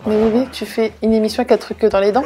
Mais bébé, tu fais une émission avec un truc dans les dents?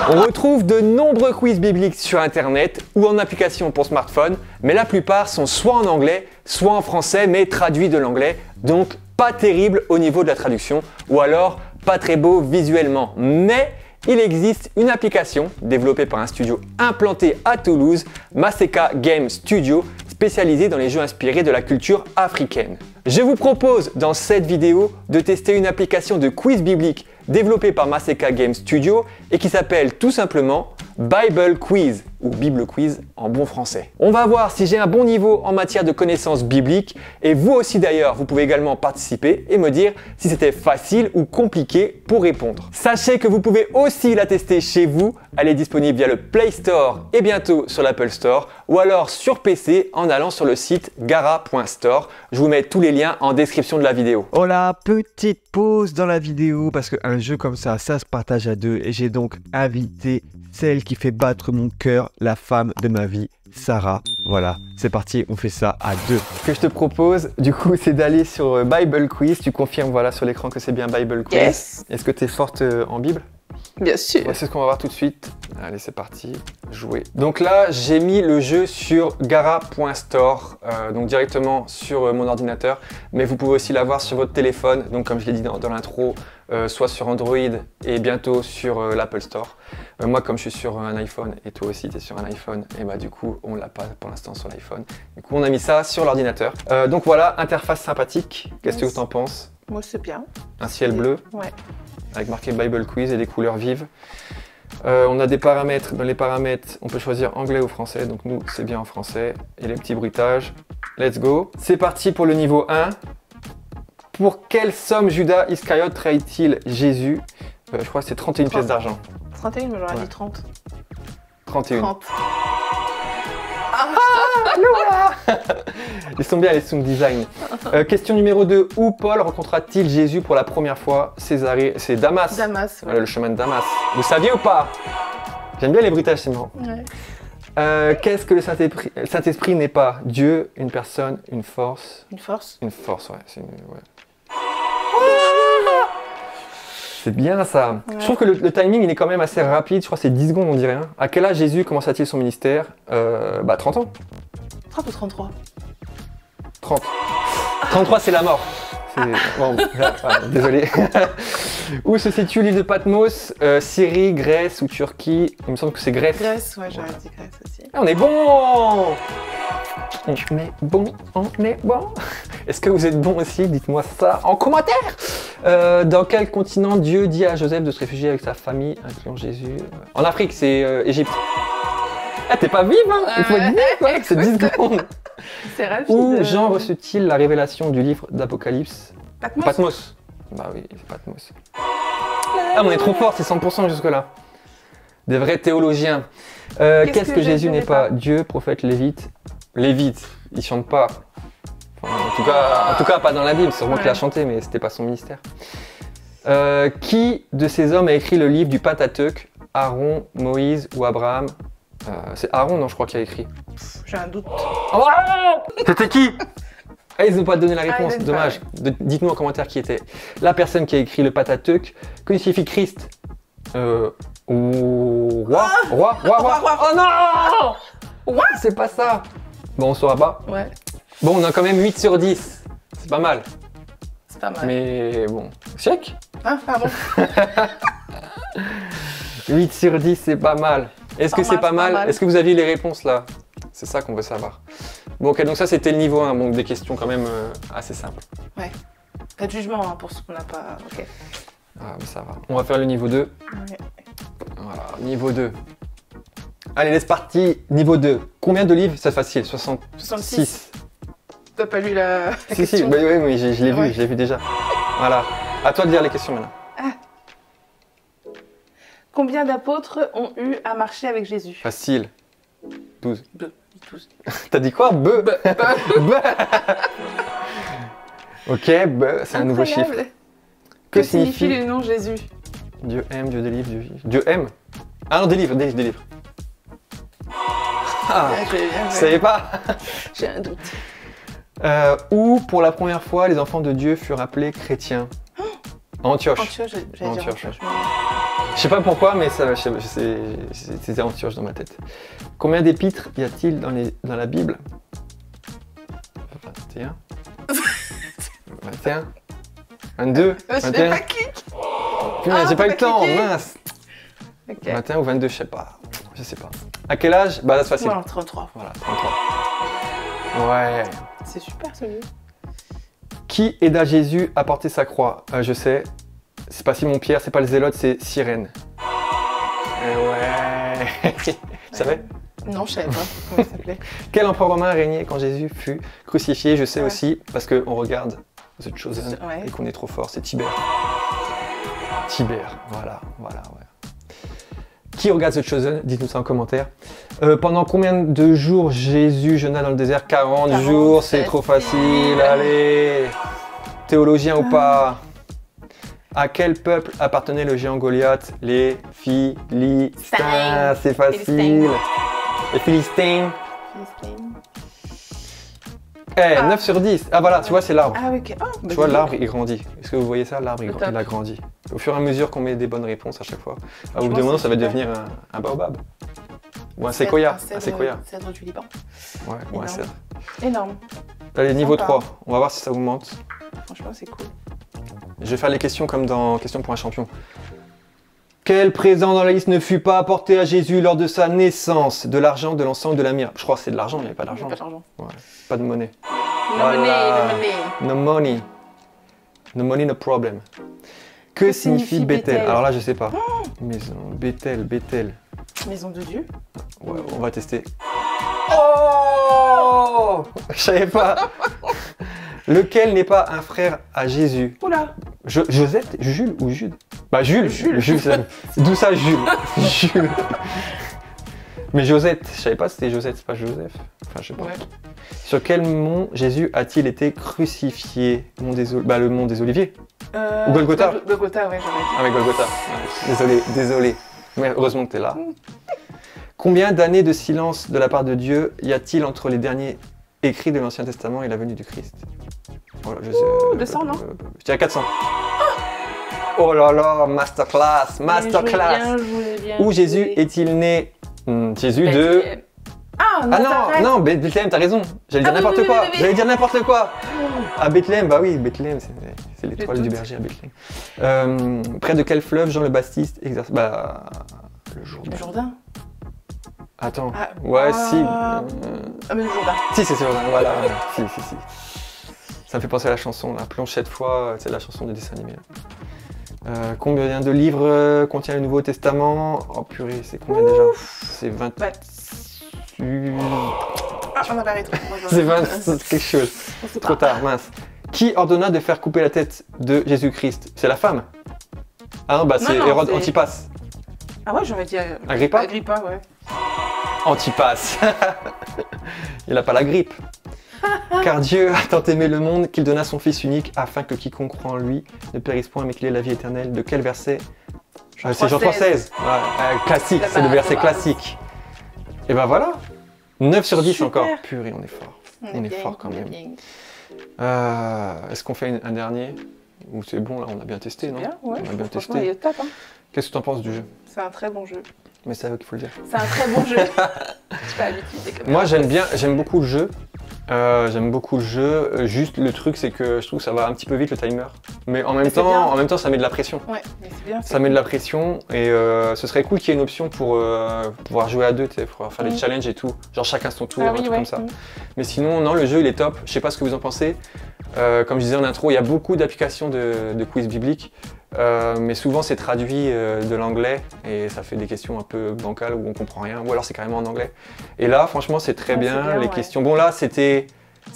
On retrouve de nombreux quiz bibliques sur internet ou en application pour smartphone, mais la plupart sont soit en anglais, soit en français, mais traduits de l'anglais, donc pas terrible au niveau de la traduction, ou alors pas très beau visuellement. Mais il existe une application développée par un studio implanté à Toulouse, Maseka Game Studio, spécialisée dans les jeux inspirés de la culture africaine. Je vous propose dans cette vidéo de tester une application de quiz biblique développée par Maseka Game Studio et qui s'appelle tout simplement Bible Quiz ou Bible Quiz en bon français. On va voir si j'ai un bon niveau en matière de connaissances bibliques et vous aussi d'ailleurs, vous pouvez également participer et me dire si c'était facile ou compliqué pour répondre. Sachez que vous pouvez aussi la tester chez vous, elle est disponible via le Play Store et bientôt sur l'Apple Store ou alors sur PC en allant sur le site gara.store. Je vous mets tous les liens en description de la vidéo. Oh là, petite pause dans la vidéo parce qu'un jeu comme ça se partage à deux et j'ai donc invité celle qui fait battre mon cœur, la femme de ma vie, Sarah. Voilà, c'est parti, on fait ça à deux. Ce que je te propose, du coup, c'est d'aller sur Bible Quiz. Tu confirmes, voilà, sur l'écran que c'est bien Bible Quiz. Yes. Est-ce que tu es forte en Bible? Bien sûr. Ouais, c'est ce qu'on va voir tout de suite. Allez, c'est parti, jouer. Donc là, j'ai mis le jeu sur gara.store, donc directement sur mon ordinateur, mais vous pouvez aussi l'avoir sur votre téléphone, donc comme je l'ai dit dans l'intro, soit sur Android et bientôt sur l'Apple Store. Moi, comme je suis sur un iPhone et toi aussi tu es sur un iPhone, et bah du coup, on l'a pas pour l'instant sur l'iPhone. Du coup, on a mis ça sur l'ordinateur. Donc voilà, interface sympathique. Qu'est-ce que tu en penses? Moi, c'est bien. Un ciel bleu. Ouais. Avec marqué Bible Quiz et des couleurs vives. On a des paramètres, dans les paramètres, on peut choisir anglais ou français, donc nous c'est bien en français. Et les petits bruitages, let's go. C'est parti pour le niveau 1. Pour quelle somme Judas Iscariote trahit-il Jésus? Je crois que c'est 31 pièces d'argent. 31, mais j'aurais dit 30. 31. 30. Ils sont bien les sound design. Question numéro 2. Où Paul rencontra-t-il Jésus pour la première fois? Césarée, c'est Damas. Damas, ouais. Voilà, le chemin de Damas. Vous saviez ou pas? J'aime bien les bruitages, c'est marrant. Ouais. Qu'est-ce que le Saint-Esprit n'est pas? Dieu, une personne, une force. Une force. Une force, ouais. C'est bien ça. Ouais. Je trouve que le timing il est quand même assez rapide. Je crois que c'est 10 secondes, on dirait. Hein. À quel âge Jésus commença-t-il son ministère? 30 ans. 30 ou 33? 30. 33, c'est la mort. Bon, désolé. Où se situe l'île de Patmos? Syrie, Grèce ou Turquie? Il me semble que c'est Grèce. Grèce, ouais, j'aurais dit Grèce aussi. Ah, on est bon! On est bon, on est bon. Est-ce que vous êtes bon aussi? Dites-moi ça en commentaire. Dans quel continent Dieu dit à Joseph de se réfugier avec sa famille, incluant Jésus? En Afrique, c'est Égypte. Ah, t'es pas vive, hein? Il faut être vive, quoi. C'est 10 secondes. C'est rapide. Où Jean reçut-il la révélation du livre d'Apocalypse? Patmos. Patmos. Bah oui, c'est Patmos. Ah, on est trop fort, c'est 100% jusque-là. Des vrais théologiens. Qu'est-ce que Jésus n'est pas? Dieu, prophète, lévite. Lévite, il chante pas. Enfin, en tout cas, pas dans la Bible. C'est sûrement qu'il a chanté, mais c'était pas son ministère. Qui de ces hommes a écrit le livre du Pentateuque? Aaron, Moïse ou Abraham? C'est Aaron, non, je crois, qui a écrit. J'ai un doute. Oh, c'était qui? Ah, ils n'ont pas donné la réponse, dommage. Dites-nous en commentaire qui était la personne qui a écrit le Pentateuque. Que signifie Christ? Roi. Oh non! C'est pas ça. Bon, on saura pas. Ouais. Bon, on a quand même 8 sur 10. C'est pas mal. C'est pas mal. Mais bon, chèque. Ah, pardon. 8 sur 10, c'est pas mal. Est-ce que c'est pas mal? Est-ce que vous aviez les réponses là? C'est ça qu'on veut savoir. Bon, ok, donc ça c'était le niveau 1, donc des questions quand même assez simples. Ouais. Pas de jugement hein, pour ce qu'on n'a pas. Ok. Ah, mais ça va. On va faire le niveau 2. Ouais. Voilà, niveau 2. Allez, laisse parti. Niveau 2. Combien de livres? C'est facile, 66. T'as pas lu la Si, question? bah, oui, je l'ai vu, je l'ai vu déjà. Voilà. À toi de lire les questions maintenant. Ah. Combien d'apôtres ont eu à marcher avec Jésus? Facile. 12. 12. T'as dit quoi? Be. Ok, c'est un nouveau chiffre. Que signifie le nom Jésus? Dieu aime, Dieu délivre, Dieu aime. Ah non, délivre. Ah, vous savez pas? J'ai un doute. Où, pour la première fois, les enfants de Dieu furent appelés chrétiens? Antioche. Antioche, j'allais dire Antioche, Antioche. Je sais pas pourquoi, mais ça, c'était Antioche dans ma tête. Combien d'épîtres y a-t-il dans la Bible? 21. 21. 22. Je sais 21. pas qui. Putain, j'ai pas eu le temps, cliqué. mince. Ok. 21 ou 22, je sais pas. Je sais pas. À quel âge? Bah là, c'est facile. Voilà, 33. Voilà, 33. Ouais. C'est super celui. Qui aida Jésus à porter sa croix? Je sais. C'est pas Simon-Pierre, c'est pas le Zélote, c'est Cyrène. Ouais. Tu savais? Non, je savais pas comment il s'appelait. Quel empereur romain régnait quand Jésus fut crucifié? Je sais Ouais. aussi, parce qu'on regarde The Chosen Ouais. et qu'on est trop fort, c'est Tibère. Tibère, voilà, ouais. Qui regarde The Chosen? Dites-nous ça en commentaire. Pendant combien de jours Jésus jeûna dans le désert? 40 jours, c'est trop facile, allez. Théologien ou pas? À quel peuple appartenait le géant Goliath? Les Philistins, c'est facile. Les Philistins. Philistine. Eh, 9 sur 10. Ah voilà, tu vois, c'est l'arbre. Ah, ok. Oh, bah, Tu vois, dis l'arbre, il grandit. Est-ce que vous voyez ça? L'arbre, Top. il a grandi. Au fur et à mesure qu'on met des bonnes réponses à chaque fois, au bout pense d'un moment, que ça va c'est devenir un baobab. Ou un cèdre- séquoia. cèdre- Un séquoia. Cèdre du Liban. Ouais, ou un Énorme. cèdre. Énorme. Allez, niveau Sympa. 3. On va voir si ça vous mente. Franchement, c'est cool. Je vais faire les questions comme dans Questions pour un champion. Quel présent dans la liste ne fut pas apporté à Jésus lors de sa naissance? De l'argent, de l'encens ou de la myrrhe? Je crois que c'est de l'argent, il n'y avait pas Il y a d'argent. pas d'argent. Ouais, pas de monnaie. No Voilà. money, no money. No money. No money, no problem. Que signifie Bethel? Alors là, je sais pas. Maison, Bethel. Maison de Dieu. Ouais, on va tester. Oh! Je savais pas. Lequel n'est pas un frère à Jésus? Oula. Joseph, Jules ou Jude? Bah Jules. Jules. D'où ça Jules? Jules. Mais Josette, je savais pas si c'était Josette, c'est pas Joseph. Enfin, je sais pas. Ouais. Sur quel mont Jésus a-t-il été crucifié? Le mont des Oliviers. Ou Golgotha. Golgotha, ouais, j'aurais dit. Ah mais Golgotha. Ouais. Désolé. Mais heureusement que t'es là. Combien d'années de silence de la part de Dieu y a-t-il entre les derniers écrits de l'Ancien Testament et la venue du Christ? Voilà, je sais. 200, non? Je dirais 400. Oh là là, masterclass. Bien joué, bien Où Jésus joué. est-il né? Jésus de... Bethléem. Ah, Ah Nazareth. non, Bethléem, t'as raison. J'allais dire Ah, n'importe oui, quoi. oui, oui. J'allais dire n'importe quoi. À Bethléem, bah oui, Bethléem, c'est l'étoile Je du doute. berger à Bethléem. Près de quel fleuve Jean le Baptiste exerce? Bah, le Jourdain. Le Jourdain. Attends. Ah, Ouais, ah. si. Ah, mais le Jourdain. Si, c'est Jourdain, voilà. Si. Ça me fait penser à la chanson, la planchette fois, c'est la chanson du dessin animé. Combien de livres contient le Nouveau Testament? Oh purée, c'est combien déjà? C'est 20... Bah, ah, on a pas arrêté. C'est 20... quelque chose. On sait Trop pas. tard, mince. Qui ordonna de faire couper la tête de Jésus-Christ? C'est la femme. Ah non, bah c'est Non, Hérode c'est- Antipas. Ah ouais, j'aurais dit Agrippa? Agrippa, ouais. Antipas. Il n'a pas la grippe. Car Dieu a tant aimé le monde qu'il donna son Fils unique afin que quiconque croit en lui ne périsse point mais qu'il ait la vie éternelle. De quel verset? C'est Jean 3,16. Ouais, classique, La c'est le base, verset la base. classique. Et ben voilà. 9 sur 10 Super. encore. Purée, on est fort. On est bien, fort quand on est même. bien. Est-ce qu'on fait un dernier? Ou c'est bon là, on a bien testé, non? Bien, ouais. On a bien Franchement, il testé. est top, hein. Qu'est-ce que tu en penses du jeu? C'est un très bon jeu. Mais c'est à eux qu'il faut le dire. C'est un très bon jeu. Je suis pas habituée comme Moi ça. j'aime beaucoup le jeu. Juste le truc c'est que je trouve que ça va un petit peu vite le timer. Mais en même c'est bien. temps ça met de la pression. Ouais, mais c'est bien. Ça met de la pression et ce serait cool qu'il y ait une option pour pouvoir jouer à deux, tu sais, pour faire des challenges et tout. Genre chacun son tour, Ah un oui, truc ouais. comme ça. Mais sinon, non, le jeu il est top. Je sais pas ce que vous en pensez. Comme je disais en intro, il y a beaucoup d'applications de quiz bibliques. Mais souvent c'est traduit de l'anglais et ça fait des questions un peu bancales où on comprend rien, ou alors c'est carrément en anglais. Et là, franchement, c'est très Ouais, bien. c'est bien, Les ouais. questions. Bon, là, c'était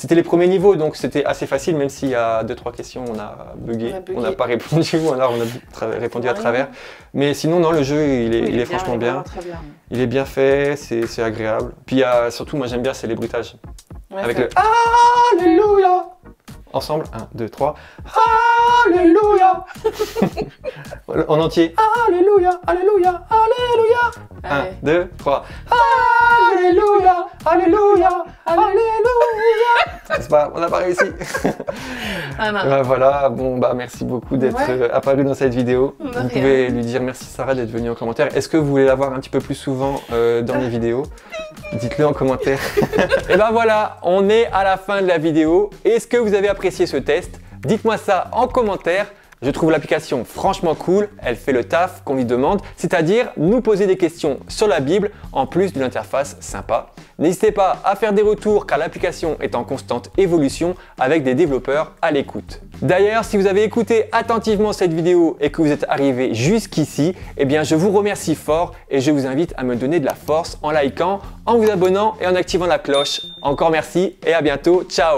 les premiers niveaux, donc c'était assez facile, même s'il y a 2-3 questions, on a bugué, on n'a pas répondu, ou alors on a répondu à travers. Mais sinon, non, le jeu, il est franchement bien. Très bien. Il est bien fait, c'est agréable. Puis il y a, surtout, moi j'aime bien, c'est les bruitages. Ouais, Avec ça- le Alléluia. Ensemble, 1, 2, 3. Alléluia. En entier. Alléluia, Alléluia, Alléluia. 1, Allez. 2, 3. Alléluia, Alléluia, Alléluia. C'est pas, on n'a pas réussi. Ah non. Voilà, bon bah merci beaucoup d'être Ouais. apparu dans cette vidéo. De Vous rien. pouvez lui dire merci Sarah d'être venue en commentaire. Est-ce que vous voulez la voir un petit peu plus souvent dans les vidéos? Dites-le en commentaire. Et ben voilà, on est à la fin de la vidéo. Est-ce que vous avez apprécié ce test? Dites-moi ça en commentaire. Je trouve l'application franchement cool, elle fait le taf qu'on lui demande, c'est-à-dire nous poser des questions sur la Bible en plus d'une interface sympa. N'hésitez pas à faire des retours car l'application est en constante évolution avec des développeurs à l'écoute. D'ailleurs, si vous avez écouté attentivement cette vidéo et que vous êtes arrivé jusqu'ici, eh bien je vous remercie fort et je vous invite à me donner de la force en likant, en vous abonnant et en activant la cloche. Encore merci et à bientôt, ciao!